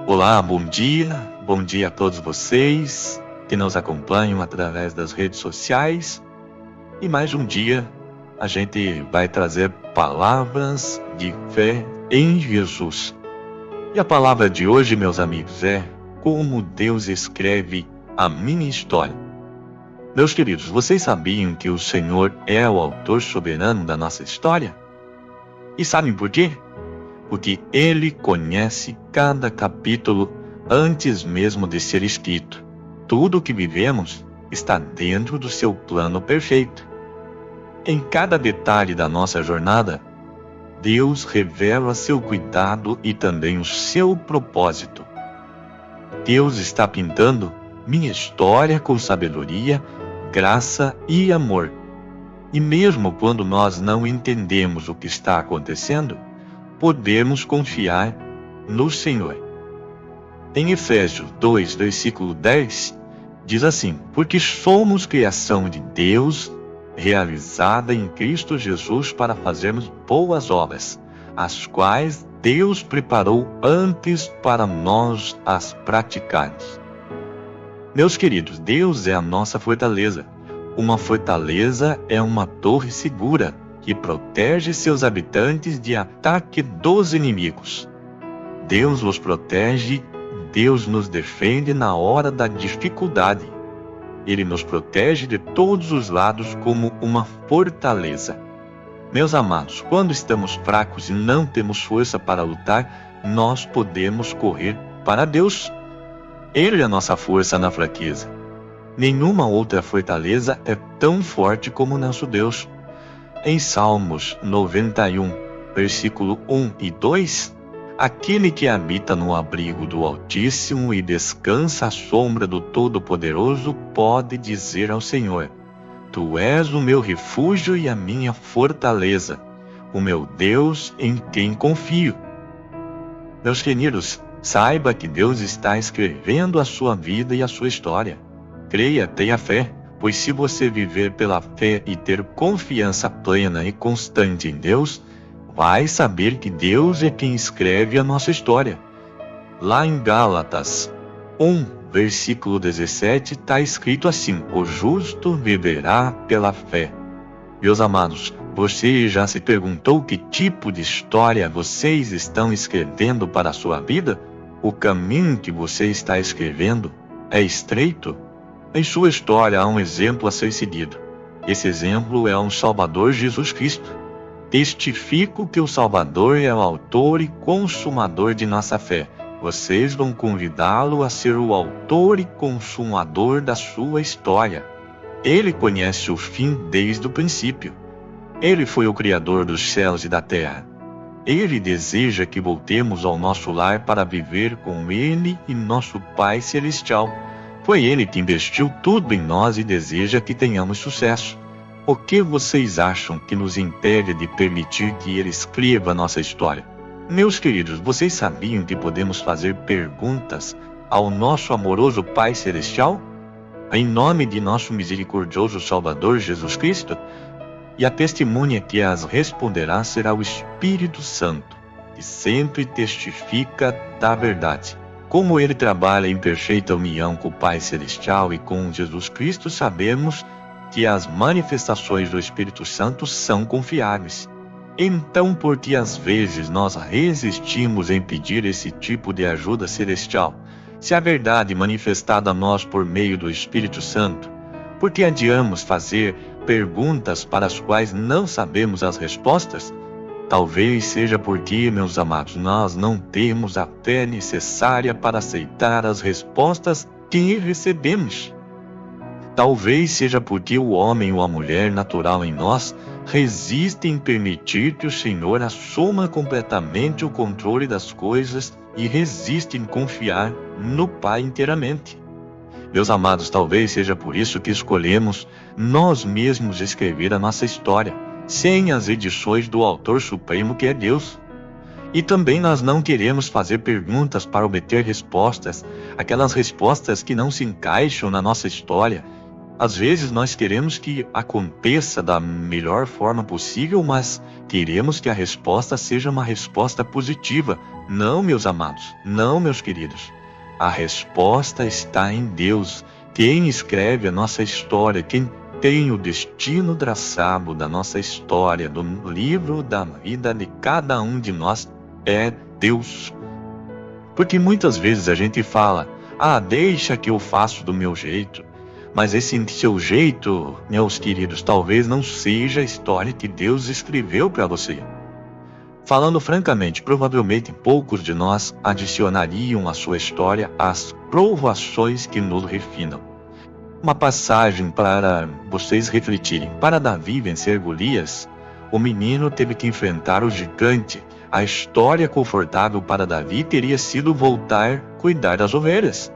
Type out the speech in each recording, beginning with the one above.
Olá, bom dia a todos vocês que nos acompanham através das redes sociais. E mais um dia a gente vai trazer palavras de fé em Jesus. E a palavra de hoje, meus amigos, é como Deus escreve a minha história. Meus queridos, vocês sabiam que o Senhor é o autor soberano da nossa história? E sabem por quê? Porque Ele conhece cada capítulo antes mesmo de ser escrito. Tudo o que vivemos está dentro do seu plano perfeito. Em cada detalhe da nossa jornada, Deus revela seu cuidado e também o seu propósito. Deus está pintando minha história com sabedoria, graça e amor. E mesmo quando nós não entendemos o que está acontecendo, podemos confiar no Senhor. Em Efésios 2, versículo 10, diz assim: porque somos criação de Deus, realizada em Cristo Jesus para fazermos boas obras, as quais Deus preparou antes para nós as praticarmos. Meus queridos, Deus é a nossa fortaleza. Uma fortaleza é uma torre segura que protege seus habitantes de ataque dos inimigos. Deus os protege, Deus nos defende na hora da dificuldade. Ele nos protege de todos os lados como uma fortaleza. Meus amados, quando estamos fracos e não temos força para lutar, nós podemos correr para Deus. Ele é a nossa força na fraqueza. Nenhuma outra fortaleza é tão forte como o nosso Deus. Em Salmos 91, versículo 1 e 2, aquele que habita no abrigo do Altíssimo e descansa à sombra do Todo-Poderoso pode dizer ao Senhor: Tu és o meu refúgio e a minha fortaleza, o meu Deus em quem confio. Meus queridos, saiba que Deus está escrevendo a sua vida e a sua história. Creia, tenha fé. Pois se você viver pela fé e ter confiança plena e constante em Deus, vai saber que Deus é quem escreve a nossa história. Lá em Gálatas 1, versículo 17, está escrito assim: o justo viverá pela fé. Meus amados, você já se perguntou que tipo de história vocês estão escrevendo para a sua vida? O caminho que você está escrevendo é estreito? Em sua história há um exemplo a ser seguido. Esse exemplo é um Salvador, Jesus Cristo. Testifico que o Salvador é o autor e consumador de nossa fé. Vocês vão convidá-lo a ser o autor e consumador da sua história. Ele conhece o fim desde o princípio. Ele foi o Criador dos céus e da terra. Ele deseja que voltemos ao nosso lar para viver com Ele e nosso Pai Celestial. Foi Ele que investiu tudo em nós e deseja que tenhamos sucesso. O que vocês acham que nos impede de permitir que Ele escreva a nossa história? Meus queridos, vocês sabiam que podemos fazer perguntas ao nosso amoroso Pai Celestial? Em nome de nosso misericordioso Salvador Jesus Cristo? E a testemunha que as responderá será o Espírito Santo, que sempre testifica da verdade. Como Ele trabalha em perfeita união com o Pai Celestial e com Jesus Cristo, sabemos que as manifestações do Espírito Santo são confiáveis. Então, por que às vezes nós resistimos em pedir esse tipo de ajuda celestial? Se a verdade manifestada a nós por meio do Espírito Santo, por que adiamos fazer perguntas para as quais não sabemos as respostas? Talvez seja porque, meus amados, nós não temos a fé necessária para aceitar as respostas que recebemos. Talvez seja porque o homem ou a mulher natural em nós resiste em permitir que o Senhor assuma completamente o controle das coisas e resiste em confiar no Pai inteiramente. Meus amados, talvez seja por isso que escolhemos nós mesmos escrever a nossa história, sem as edições do Autor Supremo que é Deus. E também nós não queremos fazer perguntas para obter respostas, aquelas respostas que não se encaixam na nossa história. Às vezes nós queremos que aconteça da melhor forma possível, mas queremos que a resposta seja uma resposta positiva. Não, meus amados, não, meus queridos. A resposta está em Deus. Quem escreve a nossa história, quem tem o destino traçado da nossa história, do livro da vida de cada um de nós, é Deus. Porque muitas vezes a gente fala, deixa que eu faço do meu jeito. Mas esse seu jeito, meus queridos, talvez não seja a história que Deus escreveu para você. Falando francamente, provavelmente poucos de nós adicionariam à sua história as provações que nos refinam. Uma passagem para vocês refletirem. Para Davi vencer Golias, o menino teve que enfrentar o gigante. A história confortável para Davi teria sido voltar a cuidar das ovelhas.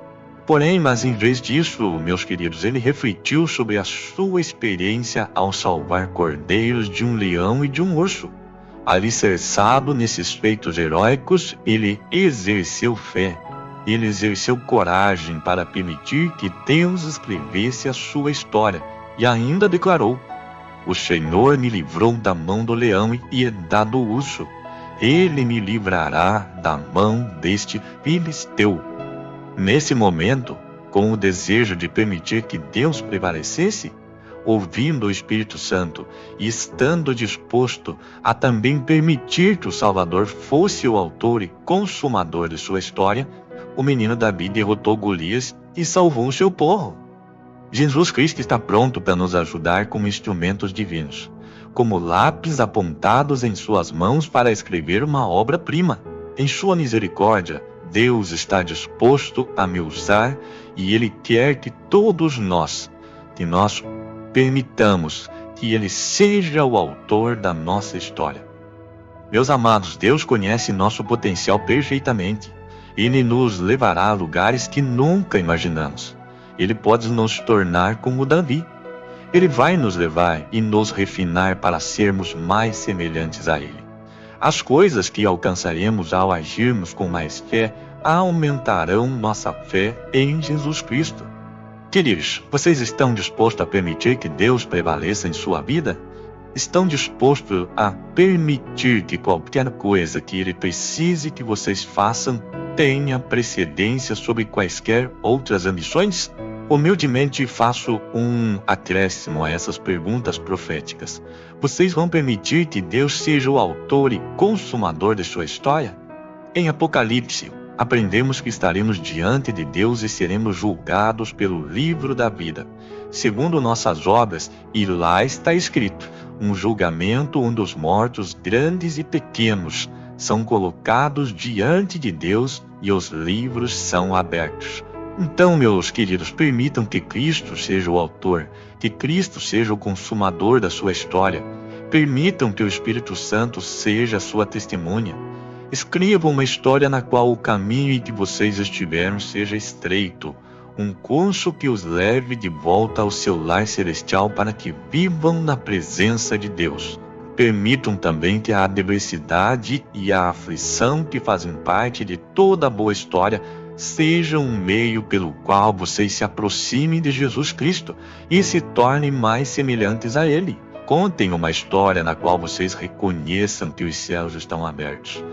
Porém, mas em vez disso, meus queridos, ele refletiu sobre a sua experiência ao salvar cordeiros de um leão e de um urso. Alicerçado nesses feitos heróicos, ele exerceu fé. Ele exerceu coragem para permitir que Deus escrevesse a sua história e ainda declarou: o Senhor me livrou da mão do leão e da do urso. Ele me livrará da mão deste filisteu. Nesse momento, com o desejo de permitir que Deus prevalecesse, ouvindo o Espírito Santo e estando disposto a também permitir que o Salvador fosse o autor e consumador de sua história, o menino Davi derrotou Golias e salvou o seu povo. Jesus Cristo está pronto para nos ajudar como instrumentos divinos, como lápis apontados em suas mãos para escrever uma obra-prima. Em sua misericórdia, Deus está disposto a me usar e Ele quer que todos nós permitamos que Ele seja o autor da nossa história. Meus amados, Deus conhece nosso potencial perfeitamente. Ele nos levará a lugares que nunca imaginamos. Ele pode nos tornar como Davi. Ele vai nos levar e nos refinar para sermos mais semelhantes a Ele. As coisas que alcançaremos ao agirmos com mais fé aumentarão nossa fé em Jesus Cristo. Queridos, vocês estão dispostos a permitir que Deus prevaleça em sua vida? Estão dispostos a permitir que qualquer coisa que Ele precise que vocês façam tenha precedência sobre quaisquer outras ambições? Humildemente faço um acréscimo a essas perguntas proféticas. Vocês vão permitir que Deus seja o autor e consumador de sua história? Em Apocalipse, aprendemos que estaremos diante de Deus e seremos julgados pelo livro da vida, segundo nossas obras, e lá está escrito, um julgamento onde os mortos, grandes e pequenos, são colocados diante de Deus e os livros são abertos. Então, meus queridos, permitam que Cristo seja o autor, que Cristo seja o consumador da sua história. Permitam que o Espírito Santo seja a sua testemunha. Escrevam uma história na qual o caminho em que vocês estiveram seja estreito, um curso que os leve de volta ao seu lar celestial para que vivam na presença de Deus. Permitam também que a adversidade e a aflição que fazem parte de toda boa história sejam um meio pelo qual vocês se aproximem de Jesus Cristo e se tornem mais semelhantes a Ele. Contem uma história na qual vocês reconheçam que os céus estão abertos.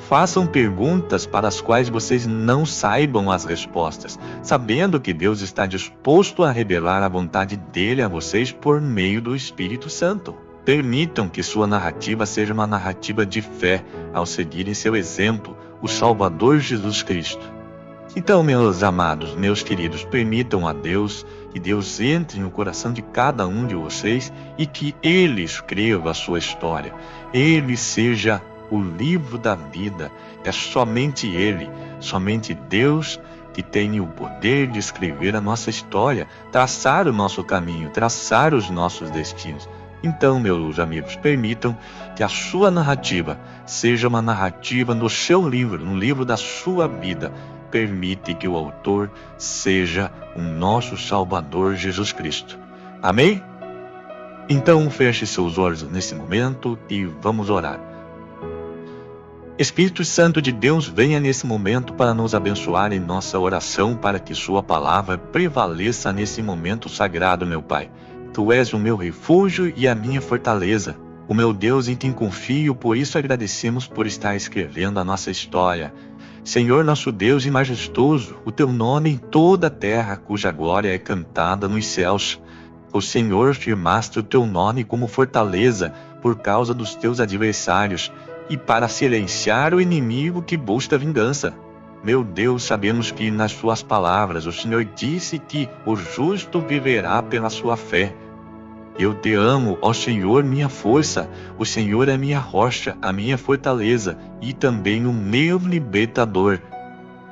Façam perguntas para as quais vocês não saibam as respostas, sabendo que Deus está disposto a revelar a vontade dele a vocês por meio do Espírito Santo. Permitam que sua narrativa seja uma narrativa de fé ao seguirem seu exemplo, o Salvador Jesus Cristo. Então, meus amados, meus queridos, permitam a Deus que Deus entre no coração de cada um de vocês e que Ele escreva a sua história. Ele seja o livro da vida. É somente Ele, somente Deus que tem o poder de escrever a nossa história, traçar o nosso caminho, traçar os nossos destinos. Então, meus amigos, permitam que a sua narrativa seja uma narrativa no seu livro, no livro da sua vida. Permite que o autor seja o nosso Salvador Jesus Cristo. Amém? Então feche seus olhos nesse momento e vamos orar. Espírito Santo de Deus, venha nesse momento para nos abençoar em nossa oração, para que sua palavra prevaleça nesse momento sagrado, meu Pai. Tu és o meu refúgio e a minha fortaleza, o meu Deus em quem confio, por isso agradecemos por estar escrevendo a nossa história. Senhor nosso Deus e majestoso, o teu nome em toda a terra, cuja glória é cantada nos céus. O Senhor firmaste o teu nome como fortaleza por causa dos teus adversários e para silenciar o inimigo que busca vingança. Meu Deus, sabemos que nas suas palavras o Senhor disse que o justo viverá pela sua fé. Eu te amo, ó Senhor, minha força. O Senhor é minha rocha, a minha fortaleza e também o meu libertador.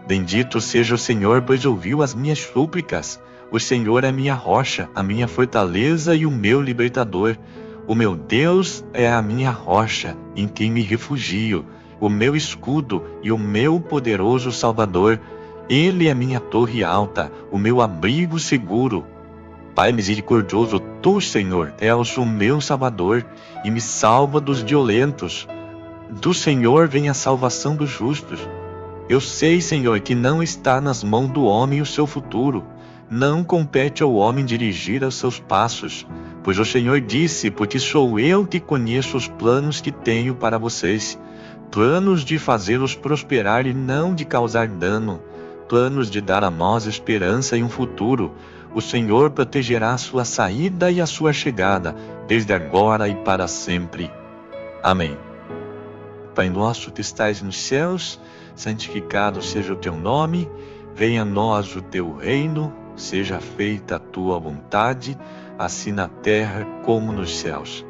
Bendito seja o Senhor, pois ouviu as minhas súplicas. O Senhor é minha rocha, a minha fortaleza e o meu libertador. O meu Deus é a minha rocha, em quem me refugio, o meu escudo e o meu poderoso Salvador. Ele é minha torre alta, o meu abrigo seguro. Pai misericordioso, tu, Senhor, és o meu Salvador e me salva dos violentos. Do Senhor vem a salvação dos justos. Eu sei, Senhor, que não está nas mãos do homem o seu futuro. Não compete ao homem dirigir os seus passos. Pois o Senhor disse, porque sou eu que conheço os planos que tenho para vocês. Planos de fazê-los prosperar e não de causar dano. Planos de dar a nós esperança e um futuro. O Senhor protegerá a sua saída e a sua chegada, desde agora e para sempre. Amém. Pai nosso que estais nos céus, santificado seja o teu nome. Venha a nós o teu reino. Seja feita a tua vontade, assim na terra como nos céus.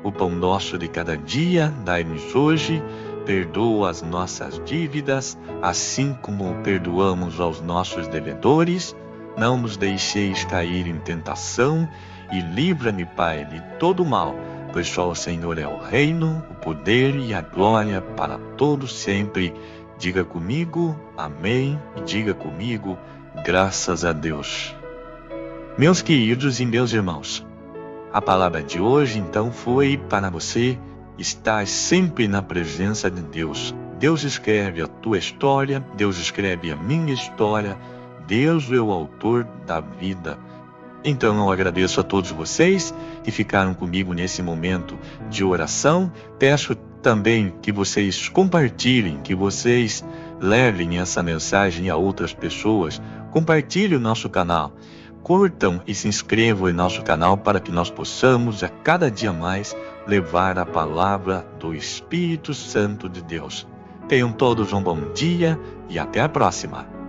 O pão nosso de cada dia, dai-nos hoje. Perdoa as nossas dívidas, assim como perdoamos aos nossos devedores. Não nos deixeis cair em tentação, e livra-me, Pai, de todo mal, pois só o Senhor é o reino, o poder e a glória para todos sempre. Diga comigo, amém, e diga comigo, graças a Deus. Meus queridos e meus irmãos, a palavra de hoje então foi para você estar sempre na presença de Deus. Deus escreve a tua história, Deus escreve a minha história, Deus é o autor da vida. Então eu agradeço a todos vocês que ficaram comigo nesse momento de oração. Peço também que vocês compartilhem, que vocês levem essa mensagem a outras pessoas. Compartilhe o nosso canal. Curtam e se inscrevam em nosso canal para que nós possamos a cada dia mais levar a palavra do Espírito Santo de Deus. Tenham todos um bom dia e até a próxima.